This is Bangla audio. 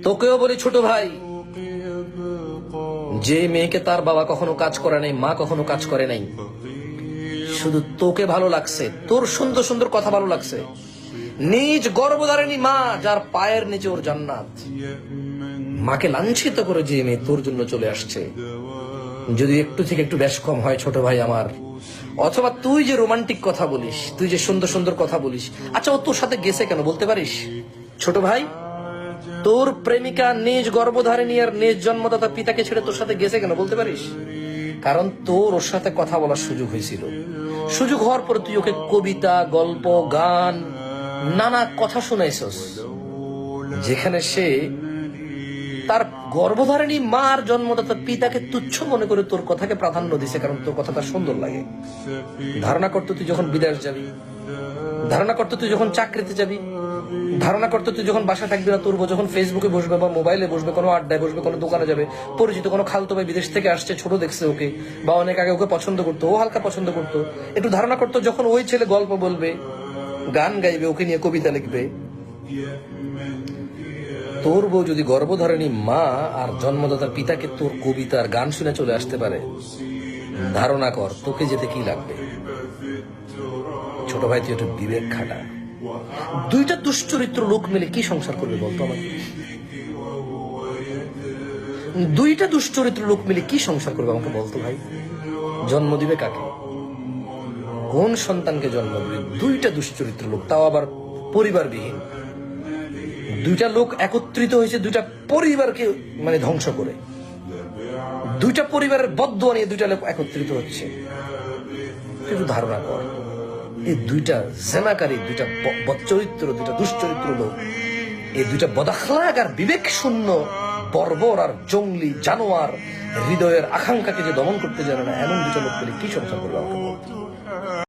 তোকেও বলি ছোট ভাই, যে মেয়েকে তার বাবা কখনো কাজ করে নাই, মা কখনো কাজ করে নাই, শুধু তোকে ভালো লাগছে, তোর সুন্দর সুন্দর কথা ভালো লাগছে, নিজ গর্ভধারিণী মা যার পায়ের নিচে ওর জান্নাত, মাকে লাঞ্ছিত করে যে মেয়ে তোর জন্য চলে আসছে, যদি একটু থেকে একটু বেশ কম হয় ছোট ভাই আমার, অথবা তুই যে রোমান্টিক কথা বলিস, তুই যে সুন্দর সুন্দর কথা বলিস, আচ্ছা ও তোর সাথে গেছে কেন বলতে পারিস ছোট ভাই? তোর প্রেমিকা নিজ গর্ভধারিণী আর নিজ জন্মদাতা পিতাকে ছেড়ে তোর সাথে গেছে কেন বলতে পারিস? কারণ তোর ওর সাথে কথা বলার সুযোগ হয়েছিল। সুযোগ হওয়ার পরে তুই ওকে কবিতা, গল্প, গান, নানা কথা শুনাইছস, যেখানে সে তার গর্ভধারিণী মার জন্মদাতা পিতাকে তুচ্ছ মনে করে তোর কথাকে প্রাধান্য দিছে, কারণ তোর কথা তার সুন্দর লাগে। ধারণা করতো তুই যখন বিদেশ যাবি, ধারণা করতো তুই যখন চাকরিতে যাবি, ধারণা করতো তুই যখন বাসা থাকবি না, তোর যখন ফেসবুকে বসবে বা মোবাইলে বসবে, কোনো আড্ডায় বসবে, কোনো দোকানে যাবে, পরিচিত কোনো খালতো ভাই বিদেশ থেকে আসছে, ছোট দেখছে ওকে, বা অনেক আগে ওকে পছন্দ করতো, ও হালকা পছন্দ করতো, একটু ধারণা করতো যখন ওই ছেলে গল্প বলবে, গান গাইবে, ওকে নিয়ে কবিতা লিখবে, তোর বউ যদি গর্ভধারিণী মা আর জন্মদাতার পিতাকে তোর কবিতা আর গান শুনে চলে আসতে পারে, ধারণা কর তোকে যেতে কি লাগবে। ছোট ভাই তুই একটু বিবেক খাটা। দুইটা দুশ্চরিত্র লোক মিলে কি সংসার করবে বলতো আমাকে? দুইটা দুশ্চরিত্র লোক মিলে কি সংসার করবে আমাকে বলতো ভাই? জন্ম দিবে কাকে? কোন সন্তানকে জন্ম দিবে? দুইটা দুশ্চরিত্র লোক, তাও আবার পরিবারবিহীন। দুইটা লোক একত্রিত হয়েছে দুইটা পরিবারকে মানে ধ্বংস করে, দুইটা পরিবারের বদদোয়া নিয়ে দুইটা লোক একত্রিত হচ্ছে। একটু ধারণা কর, এই দুইটা জেনাকারী, দুইটা বদচরিত্র, দুইটা দুশ্চরিত্র লোক, এই দুইটা বদাখলাক আর বিবেক শূন্য বর্বর আর জঙ্গলি জানোয়ার হৃদয়ের আকাঙ্ক্ষাকে যে দমন করতে জানে না, এমন দুইটা লোক পেলে কি সংসার করবে আমাকে বলতে?